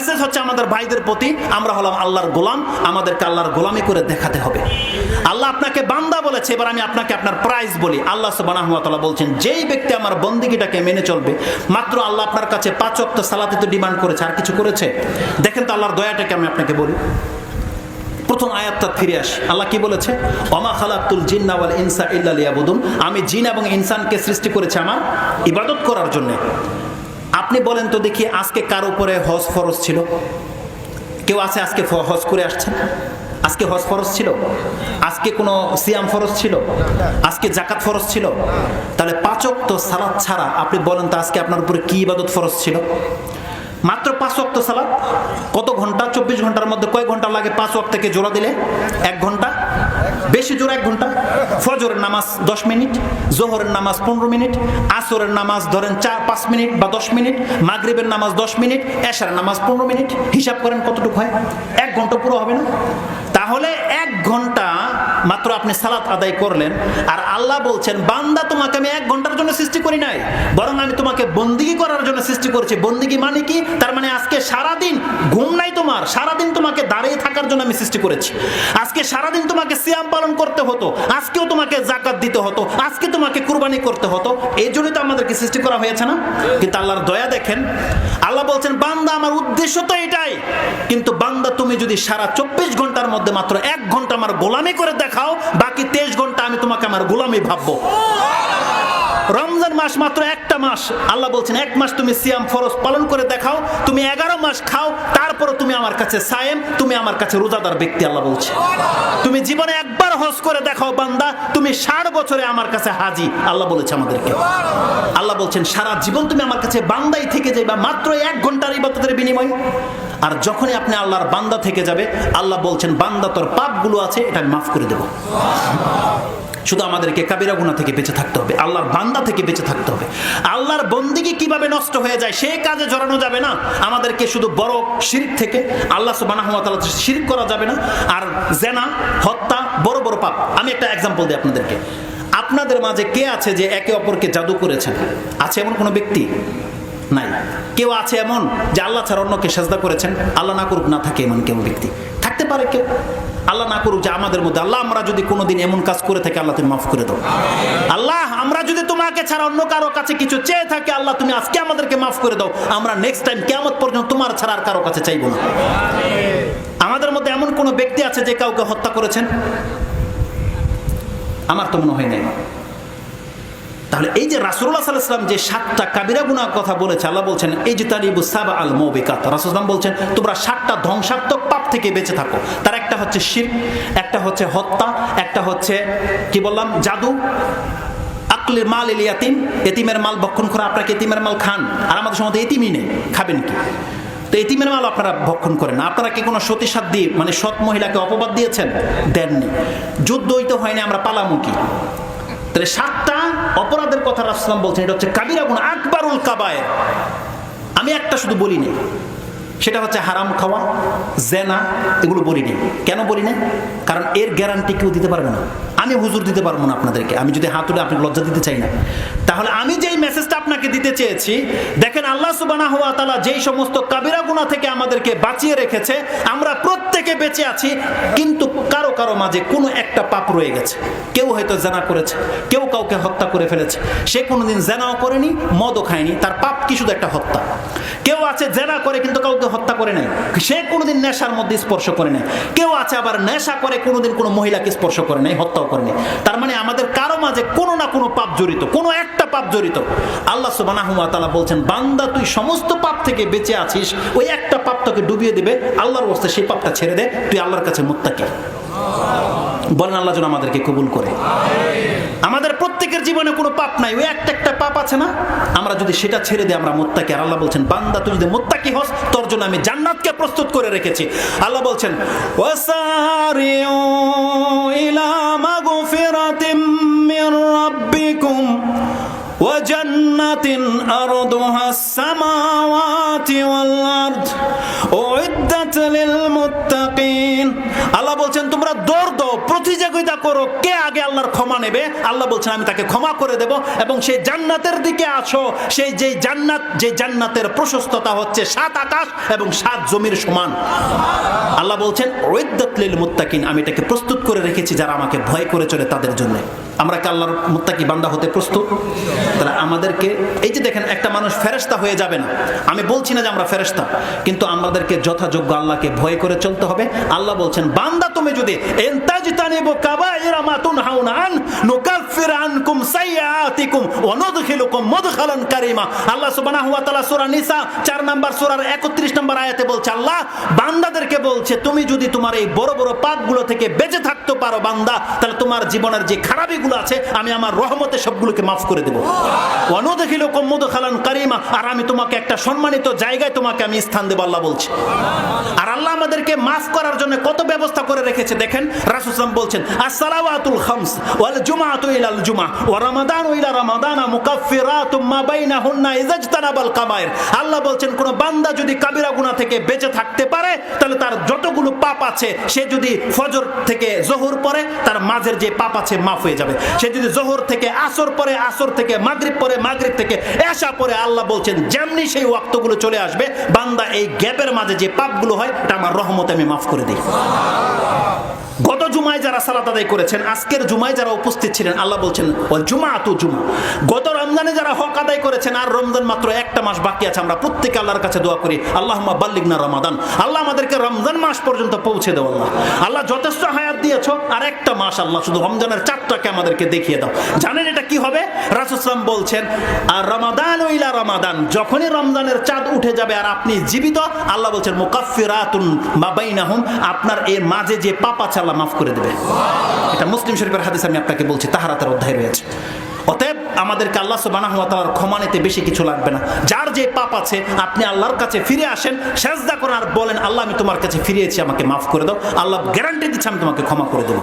Message হচ্ছে আমাদের ভাইদের প্রতি, আমরা হলাম আল্লাহর গোলাম, আমাদেরকে আল্লাহর গোলামি করে দেখাতে হবে। আল্লাহ আপনাকে বান্দা বলেছে, এবার আমি আপনাকে আপনার প্রাইস বলি। আল্লাহ সুবহানাহু ওয়া তাআলা বলছেন, যেই ব্যক্তি আমার বন্দেগীটাকে মেনে চলবে, মাত্র আল্লাহ আপনার কাছে 5 ওয়াক্ত সালাতে তো ডিমান্ড করেছে, আর কিছু করেছে? দেখেন তো আল্লাহর দয়াটাকে আমি আপনাকে বলি। প্রথম আয়াতটা ফিরে আসি, আল্লাহ কি বলেছে? ওমা খালাকতুল জিন্না ওয়াল ইনসা ইল্লা লিয়াবুদুন, আমি জিন এবং ইনসানকে সৃষ্টি করেছি আমার ইবাদত করার জন্য। আপনি বলেন তো দেখি, আজকে কার উপরে হজ ফরজ ছিল? কেউ আছে আজকে হজ করে আসছেন? আজকে হজ ফরজ ছিল? আজকে কোনো সিয়াম ফরজ ছিল? আজকে জাকাত ফরজ ছিল? তাহলে 5 ওয়াক্ত সালাত ছাড়া আপনি বলেন তো আজকে আপনার উপরে কি ইবাদত ফরজ ছিল? মাত্র 5 ওয়াক্ত সালাত। কত ঘন্টা? 24 ঘন্টার মধ্যে কয় ঘন্টা লাগে 5 ওয়াক্তকে জোড়া দিলে? 1 ঘন্টা, বেশি জোর 1 ঘন্টা। ফজরের নামাজ 10 মিনিট, জোহরের নামাজ 15 মিনিট, আসরের নামাজ ধরেন 4-5 মিনিট বা 10 মিনিট, মাগরিবের নামাজ 10 মিনিট, এশার নামাজ 15 মিনিট। হিসাব করেন কতটুকু হয়? 1 ঘন্টা পুরো হবে না? তাহলে 1 ঘন্টা মাত্র আপনি সালাত আদায় করলেন, আর আল্লাহ বলছেন, বান্দা তোমাকে আমি 1 ঘন্টার জন্য সৃষ্টি করি নাই, বরং আমি তোমাকে বন্দেগী করার জন্য সৃষ্টি করেছি। বন্দেগী মানে কি? তার মানে আজকে সারাদিন ঘুম নাই তোমার, সারাদিন তোমাকে দাঁড়িয়ে থাকার জন্য আমি সৃষ্টি করেছি। আজকে সারাদিন তোমাকে সিয়াম পালন করতে হতো, আজকেও তোমাকে যাকাত দিতে হতো, আজকে তোমাকে কুরবানি করতে হতো। এই জন্যই তো আমাদেরকে সৃষ্টি করা হয়েছে না? কিন্তু আল্লাহর দয়া দেখেন, আল্লাহ বলছেন, বান্দা আমার উদ্দেশ্য তো এটাই, কিন্তু বান্দা তুমি যদি সারা 24 ঘন্টার মধ্যে মাত্র 1 ঘন্টা আমার গোলামি করে দেখাও, বাকি 23 ঘন্টা আমি তোমাকে আমার গোলামি ভাববো। রমজান মাস মাত্র একটা মাস, আল্লাহ বলছেন 1 মাস তুমি সিয়াম ফরজ পালন করে দেখাও, তুমি 11 মাস খাও, তারপরে তুমি আমার কাছে সায়েম, তুমি আমার কাছে রোজাদার ব্যক্তি। আল্লাহ বলছে, তুমি জীবনে একবার হজ করে দেখাও বান্দা, তুমি 60 বছরে আমার কাছে হাজি। আল্লাহ বলেছে আমাদেরকে। আল্লাহ বলছেন সারা জীবন তুমি আমার কাছে বান্দাই থেকে যাইবা, মাত্র 1 ঘন্টার ইবাদতের বিনিময়। আর যখনই আপনি আল্লাহর বান্দা থেকে যাবে, আল্লাহ বলছেন, বান্দা তোর পাপগুলো আছে, এটা আমি মাফ করে দেব। শুধু আমাদেরকে কাবিরা গুনাহ থেকে বেঁচে থাকতে হবে, আল্লাহর বান্দা থেকে বেঁচে থাকতে হবে। আল্লাহর বন্দেগী কিভাবে নষ্ট হয়ে যায় সেই কাজে জড়ানো যাবে না। আমাদেরকে শুধু বড় শিরক থেকে, আল্লাহ সুবহানাহু ওয়া তাআলা শিরক করা যাবে না। আর জেনা, হত্যা বড় বড় পাপ। আমি একটা এক্সাম্পল দিই আপনাদেরকে। আপনাদের মাঝে কে আছে যে একে অপরকে জাদু করেছেন? আছে এমন কোনো ব্যক্তি? নাই। কেউ আছে এমন যে আল্লাহ ছাড়া অন্যকে সেজদা করেছেন? আল্লাহ না করুক, না থাকে এমন কেউ ব্যক্তি থাকতে পারে কেউ? আল্লাহ না করুক যে আমাদের মধ্যে, আল্লাহ আমরা যদি কোনোদিন এমন কাজ করে থাকি, আল্লাহ তুমি মাফ করে দাও। আল্লাহ আমরা যদি তোমাকে ছাড়া অন্য কারো কাছে কিছু চেয়ে থাকি, আল্লাহ তুমি আজকে আমাদেরকে মাফ করে দাও। আমরা নেক্সট টাইম কিয়ামত পর্যন্ত তোমার ছাড়া আর কারো কাছে চাইবো না। আমাদের মধ্যে এমন কোনো ব্যক্তি আছে যে কাউকে হত্যা করেছেন? আমার তো মনে হয় নাই। তাহলে এই যে রাসূলুল্লাহ সাল্লাল্লাহু আলাইহি ওয়াসাল্লাম যে 7টা কাবিরা গুনাহর কথা বলেছে, আল্লাহ বলছেন ইজতানিবু সাবআল মুবিকাত। রাসূলুল্লাহ বলছেন তোমরা 7টা ধ্বংসাত্মক পাপ থেকে বেঁচে থাকো। তার একটা হচ্ছে শিরক, একটা হচ্ছে হত্যা, একটা হচ্ছে কি বললাম জাদু, আকলিল মালিল ইয়াতিম, এতিমের মাল ভক্ষণ করা। আপনাকে এতিমের মাল খান, আর আমাদের সমাজে এতিমই নেই, খাবেন কি? তো এতিমের মাল আপনারা ভক্ষণ করেন না। আপনারা কি কোনো সতী সাধ্বী মানে সৎ মহিলাকে অপবাদ দিয়েছেন? দেননি। যুদ্ধ হইতে হয়নি, আমরা পালামুখী। তাহলে 7টা অপরাধের কথা রাসূলুল্লাহ বলছেন, এটা হচ্ছে কাবিরা গুনাহ, আকবারুল কাবায়ের। আমি একটা শুধু বলি নি, সেটা হচ্ছে হারাম খাওয়া, জেনা, এগুলো বলি নি। কেন বলি না? কারণ এর গ্যারান্টি কেউ দিতে পারবে না। আমি হুজুর দিতে পারবো না আপনাদেরকে। আমি যদি হাত তুলে আপনাকে লজ্জা দিতে চাই না। তাহলে আমি যেই মেসেজটা আপনাকে দিতে চেয়েছি, দেখেন আল্লাহ সুবহানাহু ওয়া তাআলা যেই সমস্ত কাবিরা গুনাহ থেকে আমাদেরকে বাঁচিয়ে রেখেছে, আমরা প্রত্যেকে বেঁচে আছি, কিন্তু কারো কারো মাঝে কোনো একটা পাপ রয়ে গেছে। কেউ হয়তো জেনা করেছে, কেউ কাউকে হত্যা করে ফেলেছে। সে কোনোদিন জেনাও করেনি, মদও খায়নি, তার পাপ কি শুধু একটা হত্যা। কেউ আছে জেনা করে কিন্তু কাউকে হত্যা করে নাই, সে কোনোদিন নেশার মধ্যে স্পর্শ করে নাই। কেউ আছে আবার নেশা করে কোনোদিন কোনো মহিলাকে স্পর্শ করে নাই, হত্যাও করেনি। তার মানে আমাদের কারো মাঝে কোনো না কোনো পাপ জড়িত, কোনো একটা পাপ জড়িত। আল্লাহ সুবহানাহু ওয়া তাআলা বলছেন, বান্দা তুই সমস্ত পাপ থেকে বেঁচে আছিস, ওই একটা পাপ তোকে ডুবিয়ে দিবে, আল্লাহর ওয়াস্তে সেই পাপটা ছেড়ে দে, তুই আল্লাহর কাছে মুত্তাকি। বলেন আল্লাহ যেন আমাদেরকে কবুল করে। আমাদের প্রত্যেকের জীবনে কোনো পাপ নাই, ওই একটা পাপ আছে না, আমরা যদি সেটা ছেড়ে দিই আমরা মুত্তাকি। আর আল্লাহ বলছেন, বান্দা তুই যদি মুত্তাকি হস, তোর জন্য আমি জান্নাতকে প্রস্তুত করে রেখেছি। আল্লাহ বলছেন, ওয়াসারিউ ইলা মাগফিরাতিম মির রাব্বিকুম ওয়া জান্নাতিন আরদুহাস সামাওয়াতি ওয়াল আরদ উইদ্দাত লিল মুত্তাকিন। আল্লাহ বলছেন তোমরা দৌড় দাও, প্রতিযোগিতা করো, কে আগে আল্লাহর ক্ষমা নেবে। আল্লাহ বলছেন আমি তাকে ক্ষমা করে দেব এবং সেই জান্নাতের দিকে আসো, সেই যে জান্নাতের প্রশস্ততা হচ্ছে 7 আকাশ এবং 7 জমির সমান। আল্লাহ বলছেন উইদ্দাত লিল মুত্তাকিন, আমি এটাকে প্রস্তুত করে রেখেছি যারা আমাকে ভয় করে চলে তাদের জন্য। আমরা কি আল্লাহর মুত্তাকি বান্দা হতে প্রস্তুত? তাহলে আমাদেরকে এই যে দেখেন, একটা মানুষ ফেরেশতা হয়ে যাবে না, আমি বলছি না যে আমরা ফেরেশতা, কিন্তু আমাদেরকে যথাযোগ্য আল্লাহকে ভয় করে চলতে হবে। আল্লাহ বলছেন বান্দা তুমি যদি ইনতাজতানিবু কাবাইরা মা তুনহাউনা আন নুকাফির আনকুম সাইয়্যাতিকুম ওয়া নুদখিলুকুম মুদখালান কারীমা। আল্লাহ সুবহানাহু ওয়া তাআলা সূরা নিসা 4 নম্বর সূরার 31 নম্বর আয়াতে বলছে, আল্লাহ বান্দাদেরকে বলছে তুমি যদি তোমার এই বড় বড় পাপগুলো থেকে বেঁচে থাকতে পারো বান্দা, তাহলে তোমার জীবনের যে খারাপিগুলো আছে আমি আমার রহমতে সবগুলোকে মাফ করে দেব। ওয়া নুদখিলুকুম মুদখালান কারীমা, আর আমি তোমাকে একটা সম্মানিত জায়গায় তোমাকে আমি স্থান দেব আল্লাহ বলছে। আর আল্লাহ আমাদেরকে মাফ করার জন্য কত ব্যবস্থা করে রেখেছে দেখেন। রাসূল সাল্লাল্লাহু আলাইহি ওয়াসাল্লাম বলছেন আসসালাওয়াতুল খামস ওয়াল জুমআতু ইলাল জুমআ ওয়া রমাদানু ইলা রমাদানা মুকাফফিরাতুম মা বাইনাহুন্না ইযাজতানাবাল কাবায়ের। আল্লাহ বলছেন কোন বান্দা যদি কাবিরা গুনাহ থেকে বেঁচে থাকতে পারে, তাহলে তার যতগুলো পাপ আছে, সে যদি ফজর থেকে যোহর পড়ে তার মাঝের যে পাপ আছে মাফ হয়ে যাবে। সে যদি যোহর থেকে আসর পড়ে, আসর থেকে মাগরিব পড়ে, মাগরিব থেকে এশা পড়ে, আল্লাহ বলছেন যেমনি সেই ওয়াক্তগুলো চলে আসবে, বান্দা এই গ্যাপের মাঝে যে পাপগুলো হয় এটা আমার রহমতে আমি মাফ করে দিই। গত জুমায় যারা সালাত আদায় করেছেন, আজকের জুমায় যারা উপস্থিত ছিলেন, আল্লাহ বলছেন ওয়াল জুমাআতু জুমা। গত রমজানে যারা হক আদায় করেছেন, আর রমজান মাত্র একটা মাস বাকি আছে, আমরা প্রত্যেকে আল্লাহর কাছে দোয়া করি আল্লাহুম্মা বাল্লিগনা রমাদান, আল্লাহ আমাদেরকে রমজান মাস পর্যন্ত পৌঁছে দাও। আল্লাহ আল্লাহ যথেষ্ট হায়াত দিয়েছো, আর একটা মাস আল্লাহ শুধু রমজানের চাঁদটাকে আমাদেরকে দেখিয়ে দাও। জানেন এটা কি হবে? রাসূল সাল্লাল্লাহু আলাইহি ওয়াসাল্লাম বলছেন আর রমাদান ইলা রমাদান, যখনই রমজানের চাঁদ উঠে যাবে আর আপনি জীবিত, আল্লাহ বলছেন মুকাফফিরাতুন মা বাইনাহুম, আপনার এর মাঝে যে পাপ আছে আল্লাহ মাফ করে দেবে। এটা মুসলিম শরীফের হাদিস, আমি আপনাকে বলছি, তাহারাতের অধ্যায় রয়েছে। অতএব আমাদেরকে আল্লাহ সুবহানাহু ওয়া তাআলার ক্ষমা নিতে বেশি কিছু লাগবে না। যার যে পাপ আছে আপনি আল্লাহর কাছে ফিরে আসেন, সেজদা করেন আর বলেন আল্লাহ আমি তোমার কাছে ফিরেছি, আমাকে মাফ করে দাও। আল্লাহ গ্যারান্টি দিচ্ছে আমি তোমাকে ক্ষমা করে দেবো।